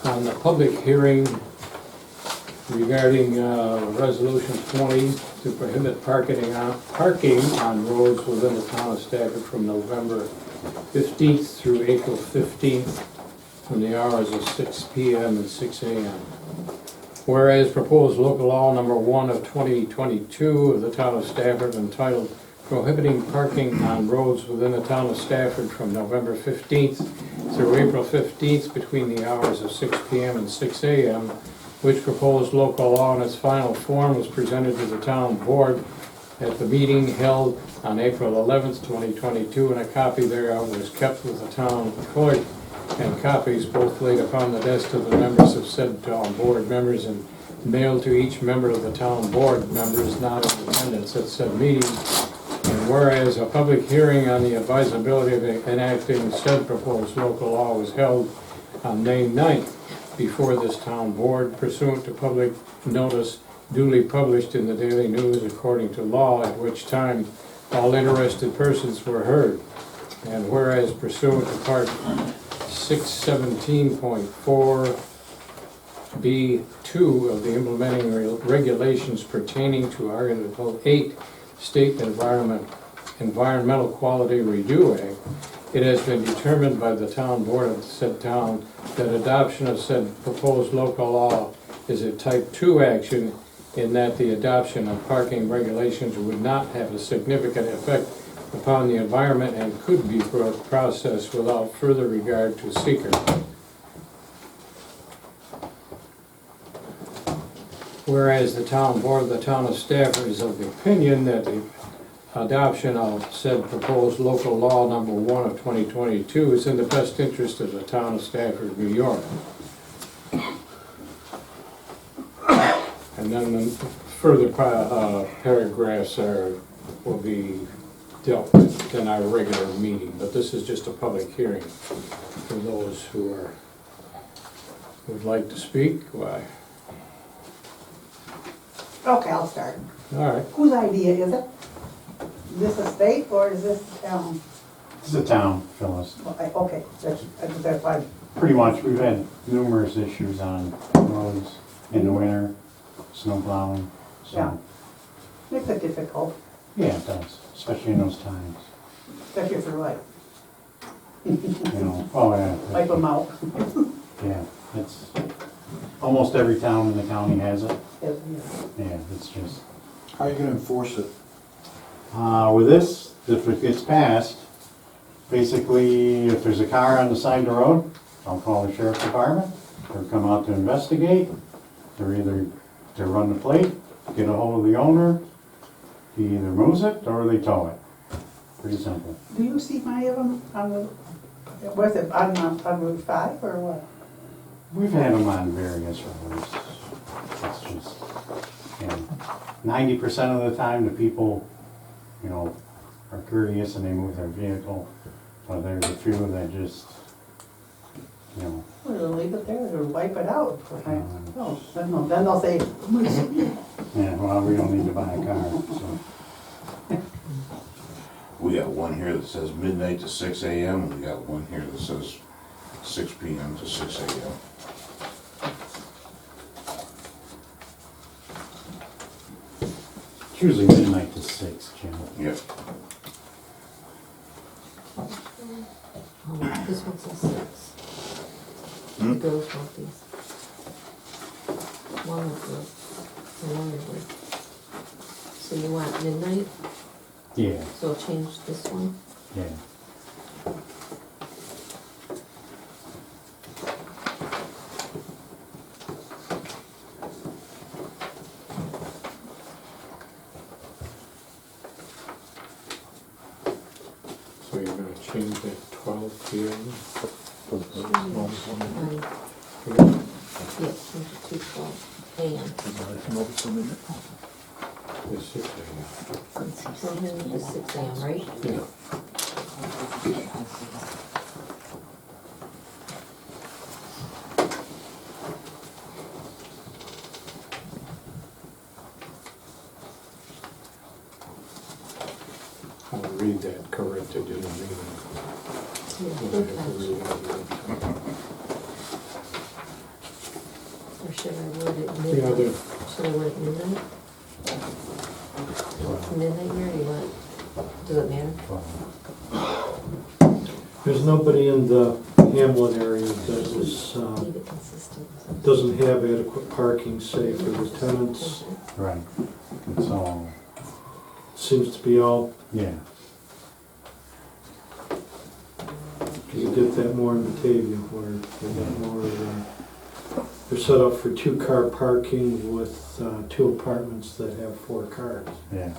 on the public hearing regarding Resolution 20 to prohibit parking on roads within the town of Stafford from November 15th through April 15th from the hours of 6 p.m. and 6 a.m. Whereas proposed local law number 1 of 2022 of the town of Stafford entitled Prohibiting Parking on Roads within the town of Stafford from November 15th through April 15th between the hours of 6 p.m. and 6 a.m., which proposed local law in its final form was presented to the town board at the meeting held on April 11th, 2022, and a copy thereof was kept with the town clerk, and copies both laid upon the desk of the members of said town board members and mailed to each member of the town board members not in attendance at said meeting. And whereas a public hearing on the advisability of enacting said proposed local law was held on May 9th before this town board pursuant to public notice duly published in the Daily News according to law, at which time all interested persons were heard. And whereas pursuant to Part 617.4B2 of the implementing regulations pertaining to Article 8 State Environmental Quality Review Act, it has been determined by the town board of said town that adoption of said proposed local law is a type 2 action, in that the adoption of parking regulations would not have a significant effect upon the environment and could be processed without further regard to seeker. Whereas the town board of the town of Stafford is of the opinion that the adoption of said proposed local law number 1 of 2022 is in the best interest of the town of Stafford, New York. And then the further paragraphs will be dealt with in our regular meeting, but this is just a public hearing for those who would like to speak. Why? Okay, I'll start. All right. Whose idea is it? Is this a state or is this town? It's a town, Phyllis. Okay, that's fine. Pretty much, we've had numerous issues on roads in the winter, snow plowing, Yeah. so, Makes it difficult, yeah, it does, especially in those times, especially for like, you know. Oh, yeah. wipe them out. Yeah, it's, almost every town in the county has it. Yeah. Yeah, it's just, How are you gonna enforce it? with this, if it gets passed, basically, if there's a car on the side of the road, I'll call the sheriff's department, or come out to investigate. They're either to run the plate, get a hold of the owner, he either moves it or they tow it. Pretty simple. Do you see many of them on the, what's it, on Route 5 or what? We've had them on various roads. It's just, you know, 90% of the time the people, you know, are courteous and they move their vehicle. But there's a few that just, you know. Well, they'll leave it there or wipe it out. Oh, then they'll say, Yeah, well, we don't need to buy a car, so. We got one here that says midnight to 6 a.m. and we got one here that says 6 p.m. to 6 a.m. It's usually midnight to 6, Jim. Yep. This one says 6. The girls want these. One of them, and one of them. So you want midnight, Yeah, so change this one? yeah. So you're going to change that 12 p.m. Yes, change it to 12 a.m. to 6 a.m. So midnight to 6 a.m., right? Yeah. I'll read that corrected in the meeting. Yeah, We'll good have to catch. read it again. Or should I word it Yeah, midnight? there- Should I word it midnight? Midnight here, or you want, does it matter? There's nobody in the Hamlet area that is, Keep it consistent. doesn't have adequate parking, say, for the tenants. Right. It's all, Seems to be all, yeah, you get that more in Batavia, where they got more, they're set up for 2-car parking with 2 apartments that have 4 cars. yeah.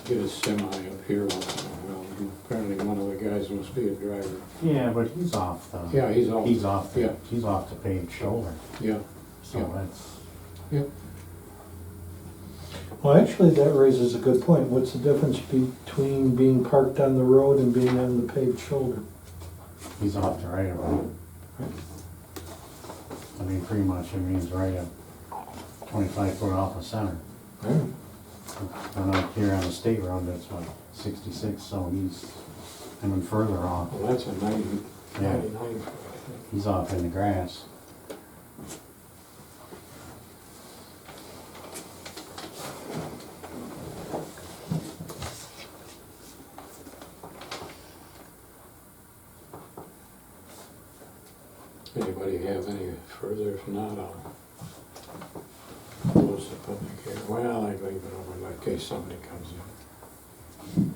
Get a semi up here once in a while. Apparently one of the guys must be a driver. Yeah, but he's off the. Yeah, he's off. He's off Yeah. the, he's off the paved shoulder, Yeah, so Yeah. that's, yep. Well, actually, that raises a good point. What's the difference between being parked on the road and being on the paved shoulder? he's off the right of way. I mean, pretty much, it means right at 25 foot off the center. Yeah. And out here on the state road, that's what, 66, so he's even further off. Well, that's a 90, Yeah. 99 foot, I think. He's off in the grass. Anybody have any further? If not, I'll close the public hearing. Well, I leave it over in case somebody comes in.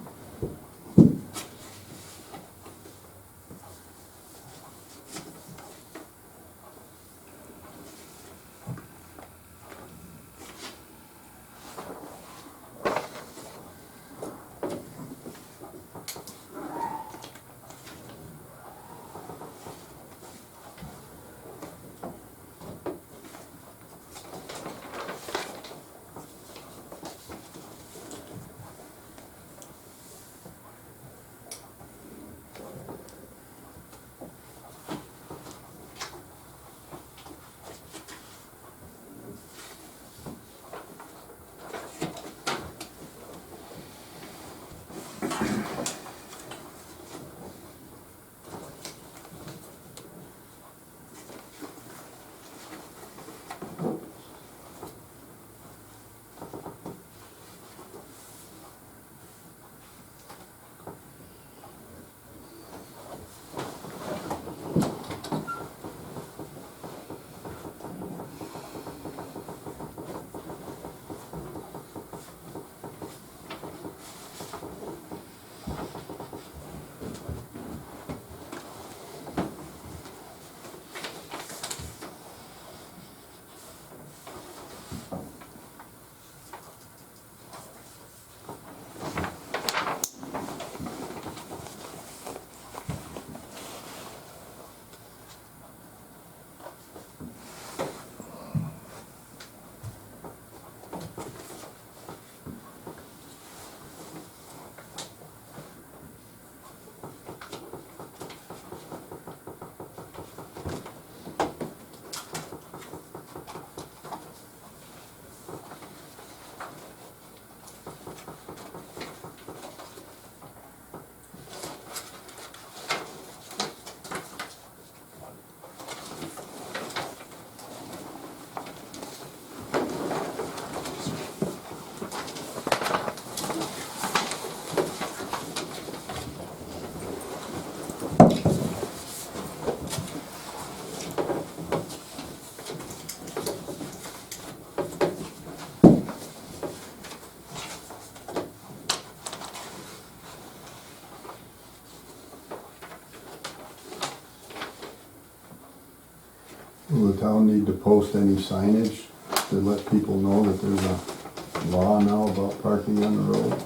Will the town need to post any signage to let people know that there's a law now about parking on the roads?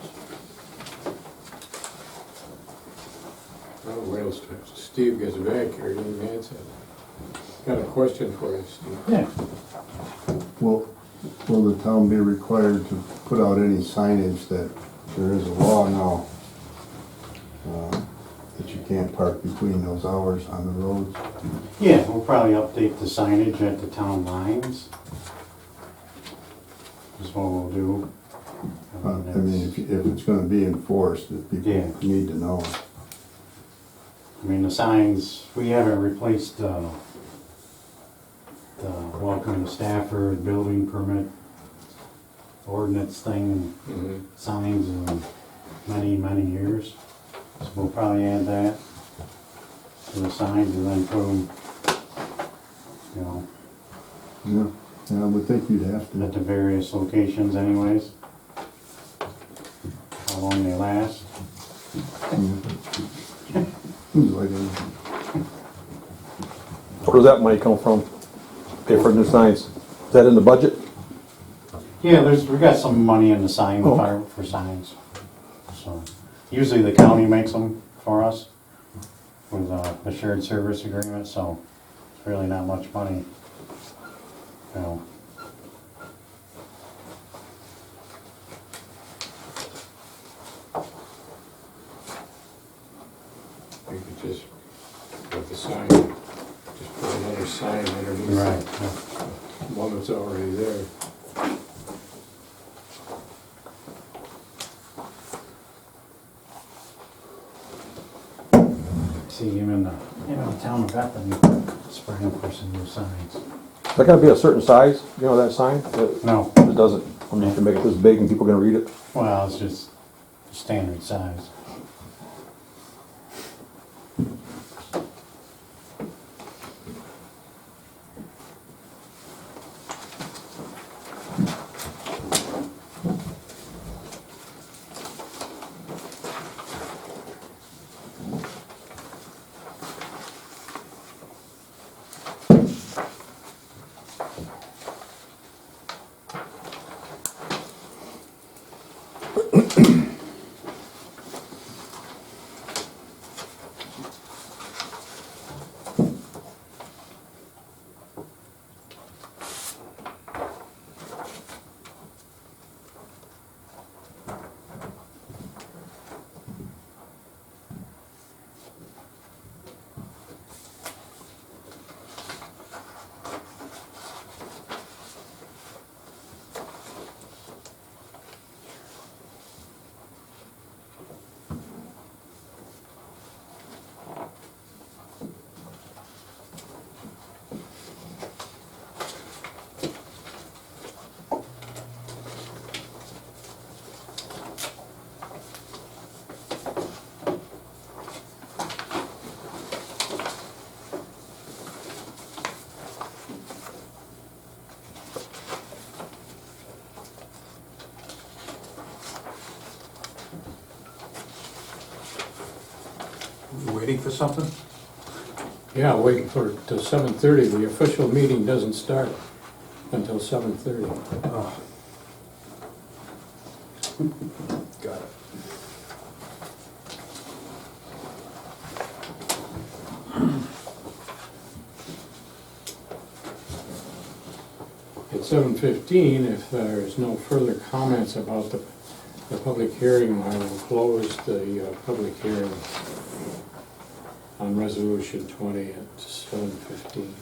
Oh, well, Steve gets back here, he didn't answer. Got a question for you, Steve. Yeah. Will the town be required to put out any signage that there is a law now that you can't park between those hours on the roads? Yeah, we'll probably update the signage at the town lines. Is what we'll do. I mean, if it's gonna be enforced, that people Yeah. need to know. I mean, the signs, we haven't replaced the welcome to Stafford building permit ordinance thing, signs in many, many years. So we'll probably add that to the signs and then put them, you know, Yeah, I would think you'd have to. at the various locations anyways. How long they last. Like, Where does that money come from? Pay for new signs? Is that in the budget? Yeah, we got some money in the sign for signs. So usually the county makes them for us with a shared service agreement, so it's really not much money. You know. You could just, with the sign, just put another sign underneath Right. the one that's already there. See, even the town of Bethany spraying for some new signs. Is that gotta be a certain size, you know, that sign? No, It doesn't. I mean, you can make it this big and people can read it. well, it's just standard size. You waiting for something? Yeah, waiting for, till 7:30. The official meeting doesn't start until 7:30. Oh. Got it. At 7:15, if there's no further comments about the public hearing, I will close the public hearing on Resolution 20 at 7:15.